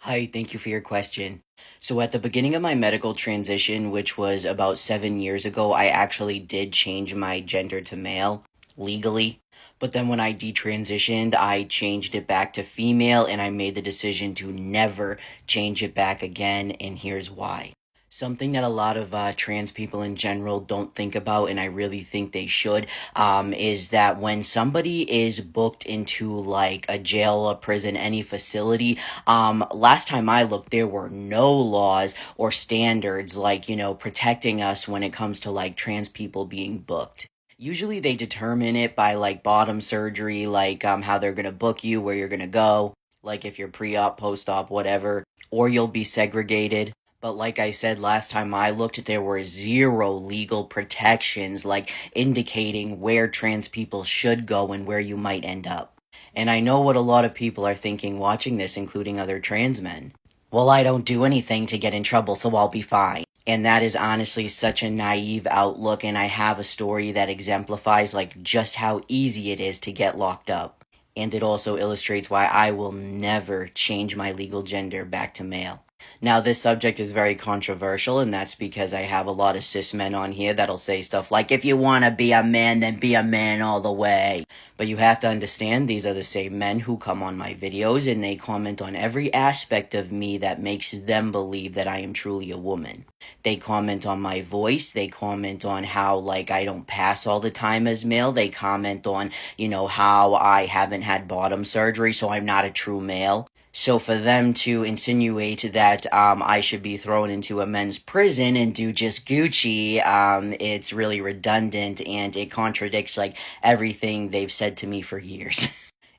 Hi, thank you for your question. So, at the beginning of my medical transition, which was about 7 years ago, I actually did change my gender to male legally. But then when I detransitioned, I changed it back to female and I made the decision to never change it back again. And here's why. Something that a lot of trans people in general don't think about, and I really think they should, is that when somebody is booked into like a jail, a prison, any facility, last time I looked, there were no laws or standards like, protecting us when it comes to like trans people being booked. Usually they determine it by like bottom surgery, like how they're gonna book you, where you're gonna go, like if you're pre-op, post-op, whatever, or you'll be segregated. But like I said last time I looked, there were zero legal protections, like indicating where trans people should go and where you might end up. And I know what a lot of people are thinking watching this, including other trans men. Well, I don't do anything to get in trouble, so I'll be fine. And that is honestly such a naive outlook, and I have a story that exemplifies like just how easy it is to get locked up. And it also illustrates why I will never change my legal gender back to male. Now, this subject is very controversial, and that's because I have a lot of cis men on here that'll say stuff like, if you want to be a man, then be a man all the way. But you have to understand, these are the same men who come on my videos and they comment on every aspect of me that makes them believe that I am truly a woman. They comment on my voice, they comment on how, like, I don't pass all the time as male, they comment on, how I haven't had bottom surgery, so I'm not a true male. So for them to insinuate that I should be thrown into a men's prison and do just Gucci, it's really redundant and it contradicts like everything they've said to me for years.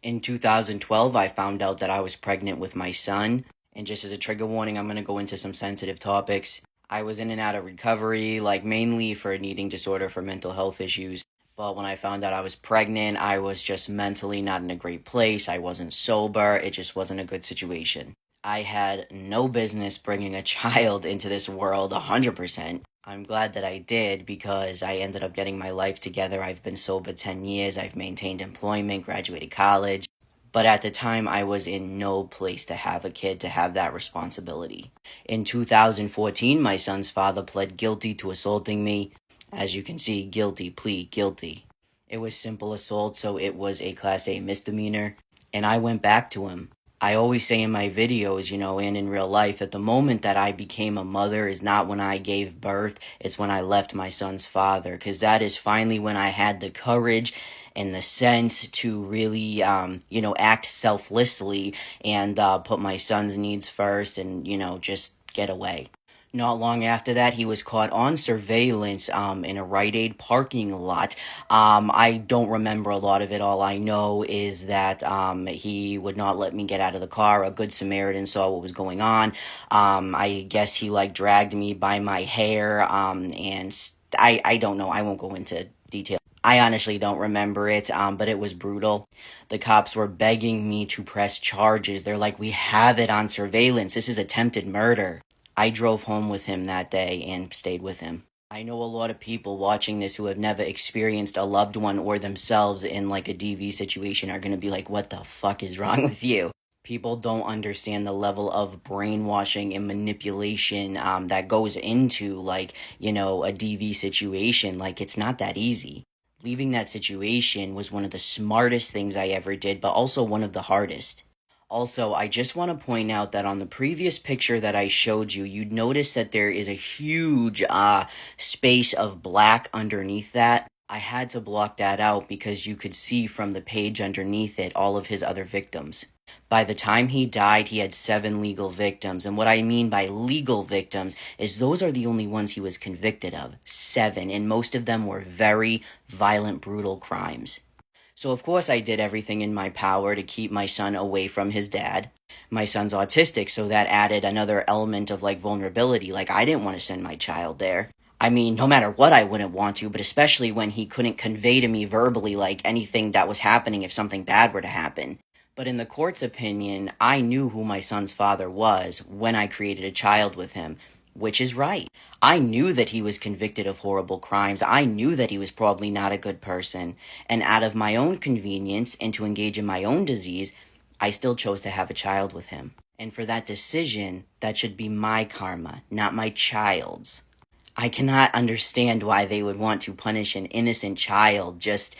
In 2012, I found out that I was pregnant with my son. And just as a trigger warning, I'm going to go into some sensitive topics. I was in and out of recovery, like mainly for an eating disorder for mental health issues. But when I found out I was pregnant, I was just mentally not in a great place. I wasn't sober. It just wasn't a good situation. I had no business bringing a child into this world 100%. I'm glad that I did because I ended up getting my life together. I've been sober 10 years. I've maintained employment, graduated college. But at the time, I was in no place to have a kid, to have that responsibility. In 2014, my son's father pled guilty to assaulting me. As you can see, guilty plea, guilty. It was simple assault, so it was a Class A misdemeanor, and I went back to him. I always say in my videos, and in real life, that the moment that I became a mother is not when I gave birth, it's when I left my son's father, because that is finally when I had the courage and the sense to really, act selflessly and put my son's needs first and, just get away. Not long after that, he was caught on surveillance in a Rite Aid parking lot. I don't remember a lot of it. All I know is that he would not let me get out of the car. A good Samaritan saw what was going on. I guess he dragged me by my hair and I don't know. I won't go into detail. I honestly don't remember it, but it was brutal. The cops were begging me to press charges. They're like, we have it on surveillance. This is attempted murder. I drove home with him that day and stayed with him. I know a lot of people watching this who have never experienced a loved one or themselves in like a DV situation are going to be like, what the fuck is wrong with you? People don't understand the level of brainwashing and manipulation that goes into a DV situation. Like, it's not that easy. Leaving that situation was one of the smartest things I ever did, but also one of the hardest. Also, I just want to point out that on the previous picture that I showed you, you'd notice that there is a huge space of black underneath that. I had to block that out because you could see from the page underneath it all of his other victims. By the time he died, he had 7 legal victims. And what I mean by legal victims is those are the only ones he was convicted of. 7. And most of them were very violent, brutal crimes. So of course I did everything in my power to keep my son away from his dad. My son's autistic, so that added another element of vulnerability. I didn't want to send my child there. I mean, no matter what I wouldn't want to, but especially when he couldn't convey to me verbally anything that was happening if something bad were to happen. But in the court's opinion, I knew who my son's father was when I created a child with him. Which is right. I knew that he was convicted of horrible crimes. I knew that he was probably not a good person. And out of my own convenience and to engage in my own disease, I still chose to have a child with him. And for that decision, that should be my karma, not my child's. I cannot understand why they would want to punish an innocent child just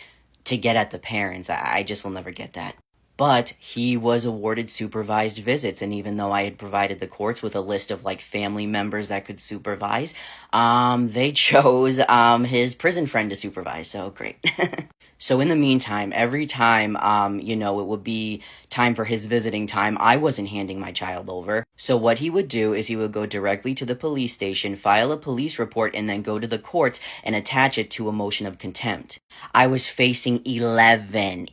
to get at the parents. I just will never get that. But he was awarded supervised visits, and even though I had provided the courts with a list of like family members that could supervise, they chose his prison friend to supervise. So great. So in the meantime, every time, it would be time for his visiting time, I wasn't handing my child over. So what he would do is he would go directly to the police station, file a police report, and then go to the courts and attach it to a motion of contempt. I was facing 11.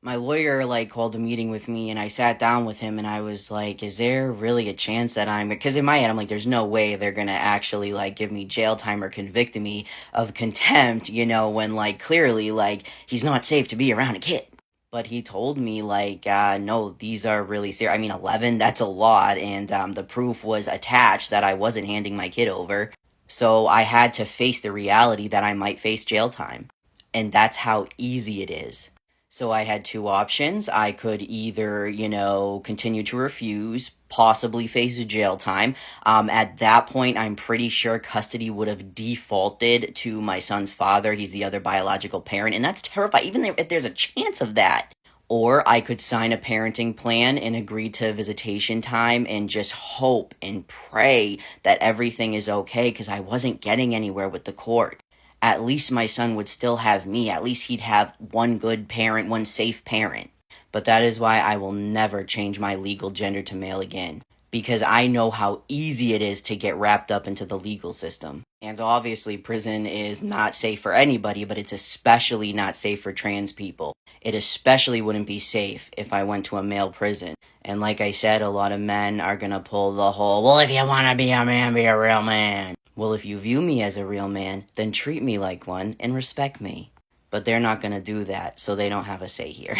My lawyer called a meeting with me, and I sat down with him, and I was like, is there really a chance that because in my head I'm like, there's no way they're gonna actually give me jail time or convict me of contempt, when clearly he's not safe to be around a kid. But he told me no, these are really serious. I mean, 11, that's a lot, and the proof was attached that I wasn't handing my kid over. So I had to face the reality that I might face jail time. And that's how easy it is. So I had two options. I could either, continue to refuse, possibly face jail time. At that point, I'm pretty sure custody would have defaulted to my son's father. He's the other biological parent, and that's terrifying, even if there's a chance of that. Or I could sign a parenting plan and agree to visitation time and just hope and pray that everything is okay, because I wasn't getting anywhere with the court. At least my son would still have me. At least he'd have one good parent, one safe parent. But that is why I will never change my legal gender to male again. Because I know how easy it is to get wrapped up into the legal system. And obviously prison is not safe for anybody, but it's especially not safe for trans people. It especially wouldn't be safe if I went to a male prison. And like I said, a lot of men are gonna pull the whole, well, if you wanna be a man, be a real man. Well, if you view me as a real man, then treat me like one and respect me. But they're not gonna do that, so they don't have a say here.